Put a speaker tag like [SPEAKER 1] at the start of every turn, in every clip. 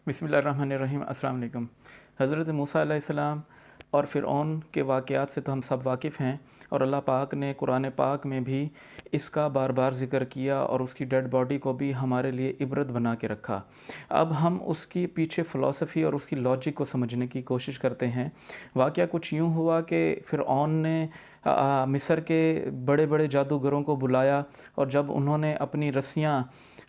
[SPEAKER 1] बिस्मिल्लाहिर्रहमानिर्रहीम। अस्सलाम वालेकुम। हज़रत मूसा अलैहिस्सलाम और फ़िरऔन के वाक़यात से तो हम सब वाकिफ़ हैं, और अल्लाह पाक ने कुरान पाक में भी इसका बार बार ज़िक्र किया और उसकी डेड बॉडी को भी हमारे लिए इबरत बना के रखा। अब हम उसकी पीछे फ़िलॉसफ़ी और उसकी लॉजिक को समझने की कोशिश करते हैं। वाक़या कुछ यूँ हुआ कि फ़िरऔन ने मिस्र के बड़े बड़े जादूगरों को बुलाया, और जब उन्होंने अपनी रस्सियाँ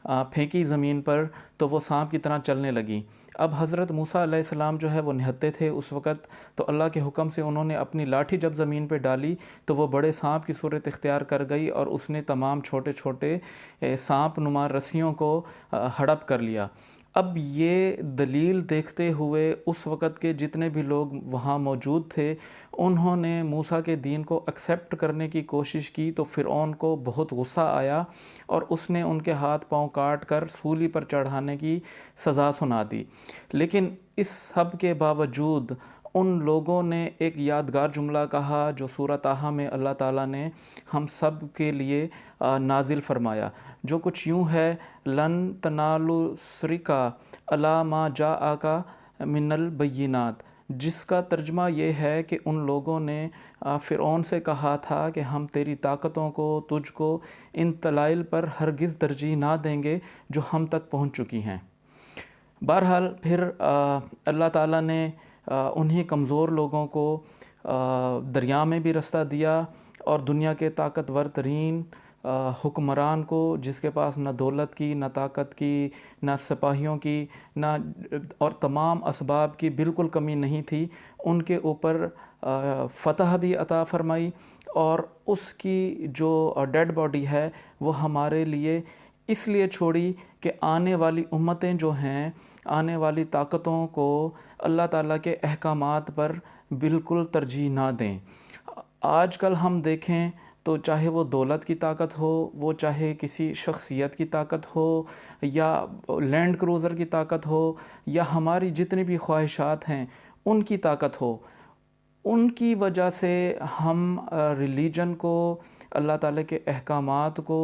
[SPEAKER 1] फेंकी ज़मीन पर तो वो सांप की तरह चलने लगी। अब हज़रत मूसा अलैहिस्सलाम जो है वो निहत्ते थे उस वक़्त, तो अल्लाह के हुक्म से उन्होंने अपनी लाठी जब ज़मीन पे डाली तो वो बड़े सांप की सूरत इख्तियार कर गई, और उसने तमाम छोटे छोटे सांप नुमा रस्सियों को हड़प कर लिया। अब ये दलील देखते हुए उस वक़्त के जितने भी लोग वहाँ मौजूद थे, उन्होंने मूसा के दीन को एक्सेप्ट करने की कोशिश की, तो फ़िरऔन को बहुत गुस्सा आया और उसने उनके हाथ पांव काट कर सूली पर चढ़ाने की सज़ा सुना दी। लेकिन इस सब के बावजूद उन लोगों ने एक यादगार जुमला कहा जो सूरह ताहा में अल्लाह ताला ने हम सब के लिए नाजिल फरमाया, जो कुछ यूँ है, लन तनालु सरिका अला मा जा आका मिनल बय्यिनात, जिसका तर्जमा ये है कि उन लोगों ने फ़िरऔन से कहा था कि हम तेरी ताकतों को, तुझको इन दलाइल पर हरगिज़ तरजीह ना देंगे जो हम तक पहुँच चुकी हैं। बहरहाल फिर अल्लाह ताला ने उन्हीं कमज़ोर लोगों को दरिया में भी रास्ता दिया, और दुनिया के ताकतवर तरीन हुक्मरान को, जिसके पास न दौलत की, न ताकत की, न सिपाहियों की, न और तमाम असबाब की बिल्कुल कमी नहीं थी, उनके ऊपर फ़तह भी अता फ़रमाई। और उसकी जो डेड बॉडी है वो हमारे लिए इसलिए छोड़ी कि आने वाली उम्मतें जो हैं, आने वाली ताकतों को अल्लाह ताला के अहकामात पर बिल्कुल तरजीह ना दें। आजकल हम देखें तो चाहे वो दौलत की ताकत हो, वो चाहे किसी शख्सियत की ताकत हो, या लैंड क्रूज़र की ताकत हो, या हमारी जितनी भी ख्वाहिशात हैं उनकी ताकत हो, उनकी वजह से हम रिलीजन को, अल्लाह ताला के अहकामात को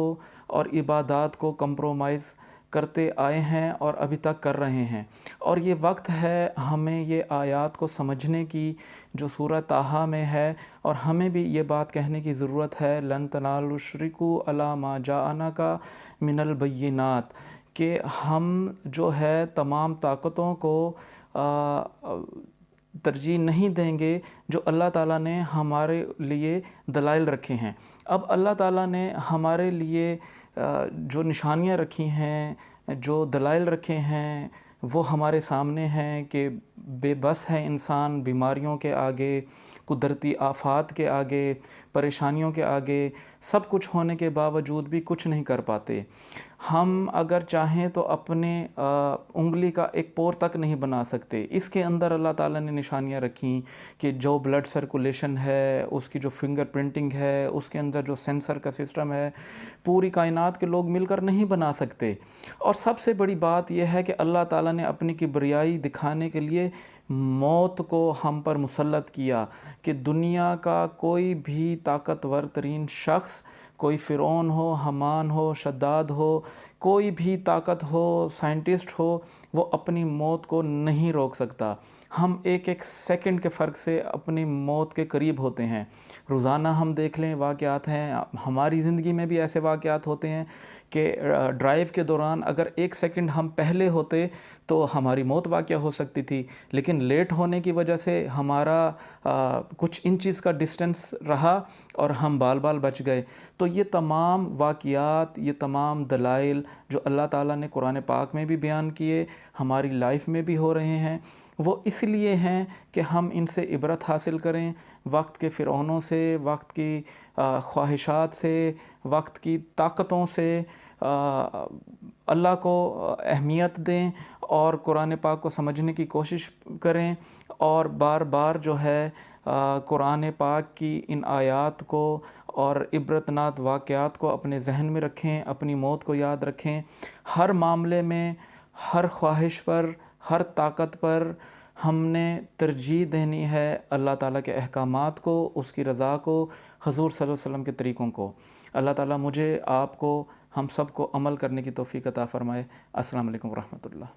[SPEAKER 1] और इबादात को कंप्रोमाइज़ करते आए हैं और अभी तक कर रहे हैं। और ये वक्त है हमें ये आयत को समझने की जो सूरह ताहा में है, और हमें भी ये बात कहने की ज़रूरत है, लन तनालु शुरिकु अला मा जाअना का मिनल बय्यिनात, कि हम जो है तमाम ताकतों को तरजीह नहीं देंगे जो अल्लाह ताला ने हमारे लिए दलाइल रखे हैं। अब अल्लाह ताला ने हमारे लिए जो निशानियाँ रखी हैं, जो दलाइल रखे हैं, वो हमारे सामने हैं कि बेबस है इंसान बीमारियों के आगे, कुदरती आफ़ात के आगे, परेशानियों के आगे, सब कुछ होने के बावजूद भी कुछ नहीं कर पाते। हम अगर चाहें तो अपने उंगली का एक पोर तक नहीं बना सकते। इसके अंदर अल्लाह ताला ने निशानियाँ रखी कि जो ब्लड सर्कुलेशन है, उसकी जो फिंगर प्रिंटिंग है, उसके अंदर जो सेंसर का सिस्टम है, पूरी कायनात के लोग मिलकर नहीं बना सकते। और सबसे बड़ी बात यह है कि अल्लाह ताला ने अपनी किबरियाई दिखाने के लिए मौत को हम पर मुसल्लत किया, कि दुनिया का कोई भी ताकतवर तरीन शख्स, कोई फ़िरौन हो, हमान हो, शद्दाद हो, कोई भी ताकत हो, साइंटिस्ट हो, वो अपनी मौत को नहीं रोक सकता। हम एक एक सेकंड के फ़र्क से अपनी मौत के करीब होते हैं। रोज़ाना हम देख लें वाक़यात हैं, हमारी ज़िंदगी में भी ऐसे वाक़यात होते हैं कि ड्राइव के दौरान अगर एक सेकंड हम पहले होते तो हमारी मौत वाक़या हो सकती थी, लेकिन लेट होने की वजह से हमारा कुछ इंचज़ का डिस्टेंस रहा और हम बाल बाल बच गए। तो ये तमाम वाक़यात, ये तमाम दलाइल जो अल्लाह ताला ने कुरान पाक में भी बयान किए, हमारी लाइफ में भी हो रहे हैं, वो इसलिए हैं कि हम इनसे इबरत हासिल करें। वक्त के फ़िरौनों से, वक्त की ख्वाहिशात से, वक्त की ताकतों से अल्लाह को अहमियत दें और कुरान पाक को समझने की कोशिश करें, और बार बार जो है कुरान पाक की इन आयात को और इबरतनाक वाक़यात को अपने जहन में रखें, अपनी मौत को याद रखें। हर मामले में, हर ख्वाहिश पर, हर ताकत पर हमने तरजीह देनी है अल्लाह ताला के अहकामात को, उसकी रज़ा को, हुज़ूर सल्लल्लाहु अलैहि वसल्लम के तरीक़ों को। अल्लाह ताला मुझे, आपको, हम सब को अमल करने की तौफ़ीक़ अता फ़रमाए। अस्सलामु अलैकुम व रहमतुल्लाह।